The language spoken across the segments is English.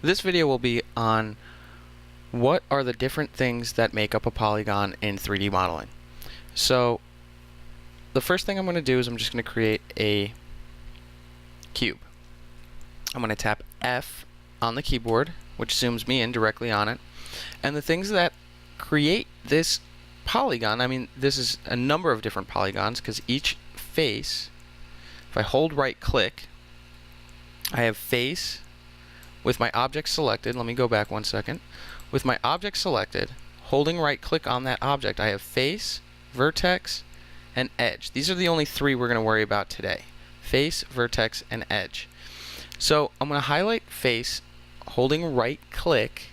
This video will be on what are the different things that make up a polygon in 3D modeling. So the first thing I'm going to do is I'm just going to create a cube. I'm going to tap F on the keyboard, which zooms me in directly on it. And the things that create this polygon, I mean, this is a number of different polygons because each face, if I hold right click, I have face with my object selected. Let me go back 1 second. With my object selected, holding right click on that object, I have face, vertex, and edge. These are the only three we're going to worry about today. Face, vertex, and edge. So I'm going to highlight face, holding right click,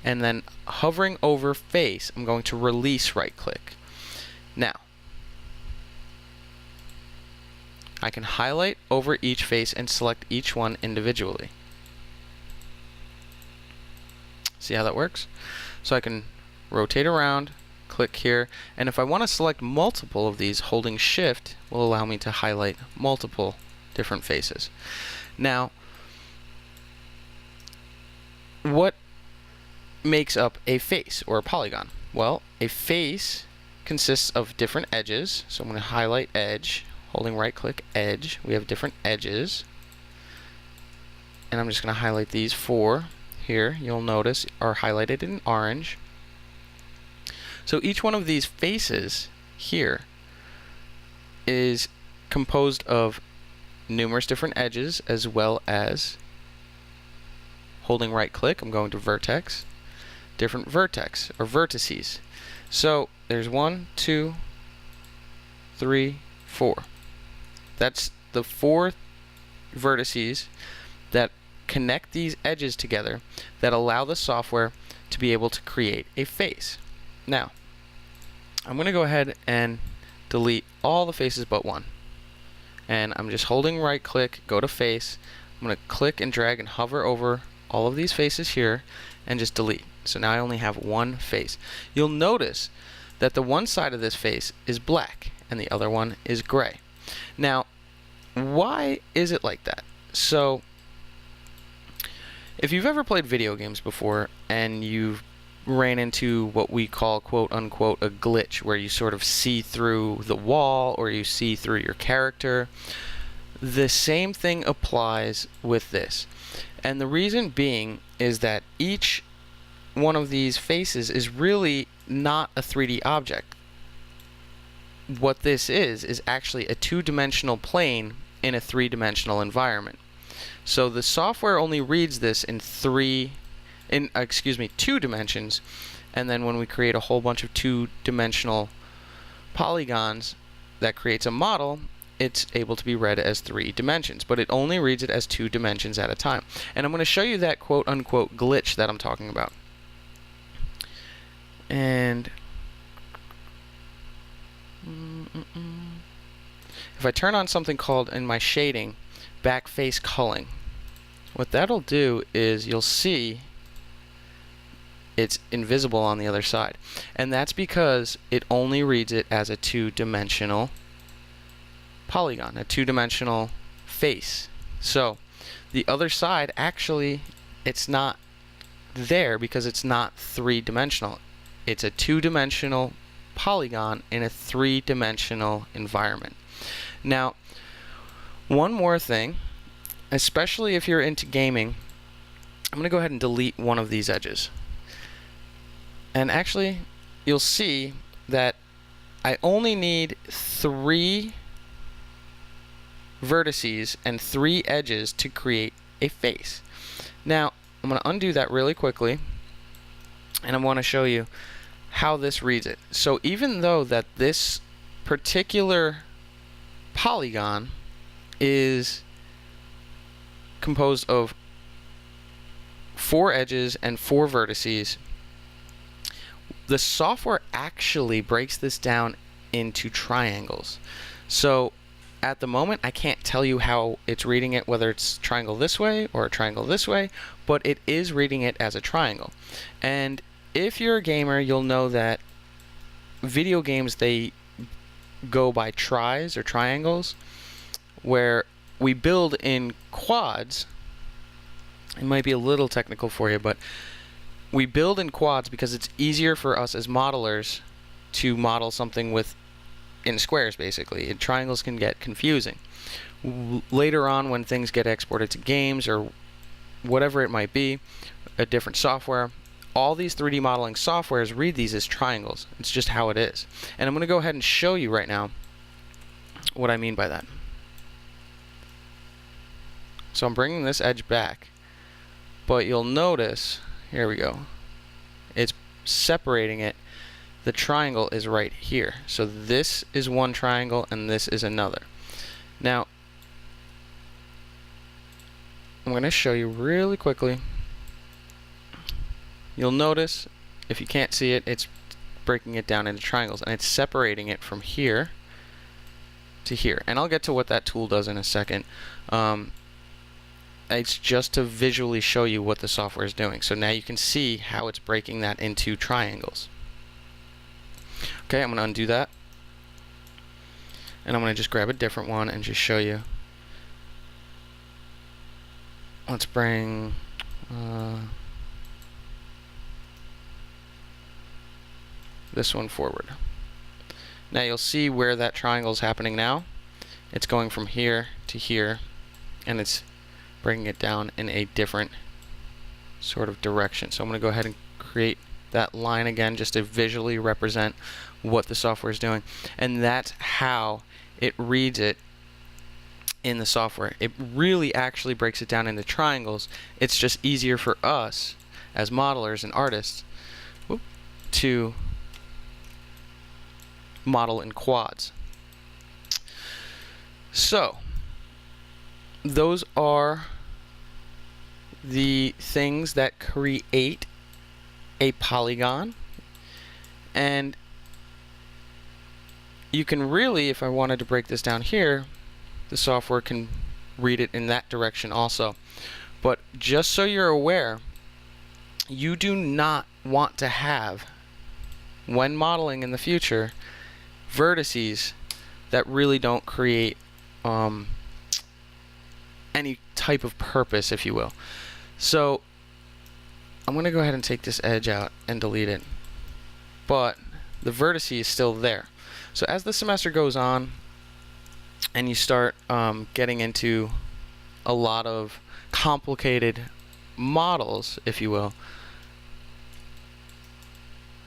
and then hovering over face, I'm going to release right click. Now, I can highlight over each face and select each one individually. See how that works? So I can rotate around, click here, and if I want to select multiple of these, holding shift will allow me to highlight multiple different faces. Now, what makes up a face or a polygon? Well, a face consists of different edges, so I'm going to highlight edge, holding right click edge. We have different edges, and I'm just going to highlight these four here. You'll notice are highlighted in orange. So each one of these faces here is composed of numerous different edges, as well as holding right click, I'm going to vertex, different vertex or vertices. So there's 1, 2, 3, 4. That's the 4 vertices that connect these edges together that allow the software to be able to create a face. Now, I'm going to go ahead and delete all the faces but one. And I'm just holding right click, go to face. I'm going to click and drag and hover over all of these faces here and just delete. So now I only have one face. You'll notice that the one side of this face is black and the other one is gray. Now, why is it like that? So, if you've ever played video games before and you've ran into what we call quote unquote a glitch, where you sort of see through the wall or you see through your character, the same thing applies with this. And the reason being is that each one of these faces is really not a 3D object. What this is actually a two-dimensional plane in a three-dimensional environment. So the software only reads this in two dimensions, and then when we create a whole bunch of two-dimensional polygons that creates a model, it's able to be read as 3 dimensions, but it only reads it as 2 dimensions at a time. And I'm going to show you that quote-unquote glitch that I'm talking about. And if I turn on something called, in my shading, back face culling, what that'll do is you'll see it's invisible on the other side. And that's because it only reads it as a 2-dimensional polygon, a 2-dimensional face. So the other side, actually, it's not there because it's not 3-dimensional. It's a 2-dimensional polygon in a 3-dimensional environment. Now, one more thing, especially if you're into gaming, I'm going to go ahead and delete one of these edges. And actually, you'll see that I only need 3 vertices and 3 edges to create a face. Now, I'm going to undo that really quickly, and I want to show you how this reads it. So even though that this particular polygon is composed of 4 edges and 4 vertices, the software actually breaks this down into triangles. So at the moment, I can't tell you how it's reading it, whether it's triangle this way or a triangle this way, but it is reading it as a triangle. And if you're a gamer, you'll know that video games, they go by tries or triangles, where we build in quads It might be a little technical for you, but we build in quads because it's easier for us as modelers to model something in squares, basically. Triangles can get confusing. Later on, when things get exported to games or whatever it might be, a different software, all these 3D modeling softwares read these as triangles. It's just how it is. And I'm going to go ahead and show you right now what I mean by that. So I'm bringing this edge back, but you'll notice, here we go, it's separating it. The triangle is right here. So this is one triangle and this is another. Now, I'm going to show you really quickly. You'll notice, if you can't see it, it's breaking it down into triangles, and it's separating it from here to here. And I'll get to what that tool does in a second. It's just to visually show you what the software is doing. So now you can see how it's breaking that into triangles. Okay, I'm going to undo that. And I'm going to just grab a different one and just show you. Let's bring this one forward. Now you'll see where that triangle is happening now. It's going from here to here, and it's bringing it down in a different sort of direction. So I'm going to go ahead and create that line again just to visually represent what the software is doing. And that's how it reads it in the software. It really actually breaks it down into triangles. It's just easier for us as modelers and artists to model in quads. So those are the things that create a polygon, and you can really, if I wanted to break this down here, the software can read it in that direction also. But just so you're aware, you do not want to have, when modeling in the future, vertices that really don't create any type of purpose, if you will. So I'm going to go ahead and take this edge out and delete it, but the vertice is still there. So as the semester goes on and you start getting into a lot of complicated models, if you will,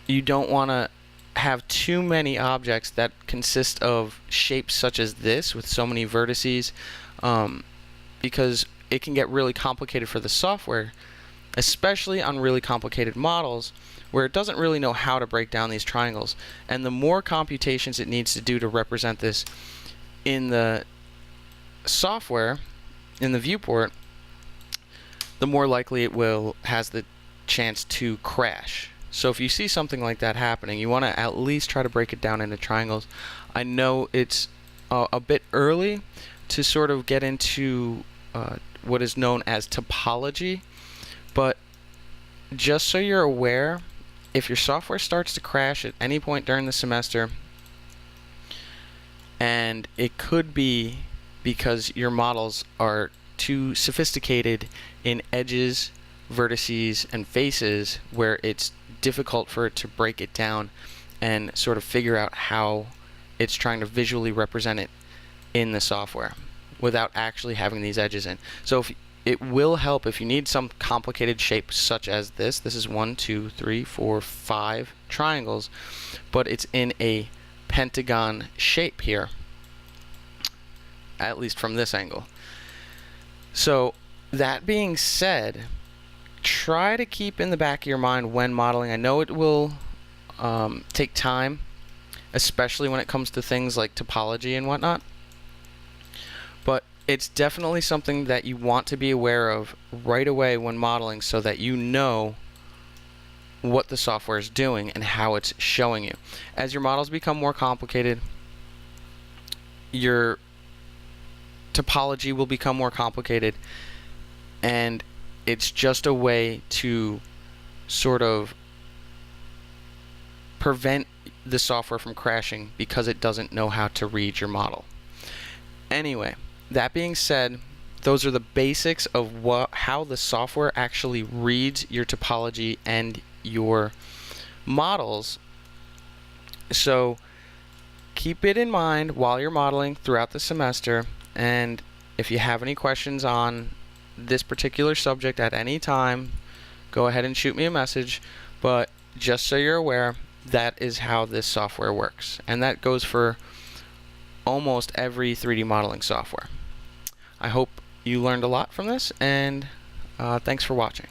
you don't want to have too many objects that consist of shapes such as this with so many vertices, because it can get really complicated for the software, especially on really complicated models where it doesn't really know how to break down these triangles. And the more computations it needs to do to represent this in the software, in the viewport, the more likely it has the chance to crash. So if you see something like that happening, you want to at least try to break it down into triangles. I know it's a bit early to sort of get into what is known as topology, but just so you're aware, if your software starts to crash at any point during the semester, and it could be because your models are too sophisticated in edges, vertices, and faces, where it's difficult for it to break it down and sort of figure out how it's trying to visually represent it in the software without actually having these edges in. So it will help if you need some complicated shape such as this. This is 1, 2, 3, 4, 5 triangles, but it's in a pentagon shape here, at least from this angle. So that being said, try to keep in the back of your mind when modeling. I know it will take time, especially when it comes to things like topology and whatnot, but it's definitely something that you want to be aware of right away when modeling, so that you know what the software is doing and how it's showing you. As your models become more complicated, your topology will become more complicated, and it's just a way to sort of prevent the software from crashing because it doesn't know how to read your model. Anyway, that being said, those are the basics of how the software actually reads your topology and your models. So keep it in mind while you're modeling throughout the semester, and if you have any questions on this particular subject at any time, go ahead and shoot me a message. But just so you're aware, that is how this software works, and that goes for almost every 3D modeling software. I hope you learned a lot from this, and thanks for watching.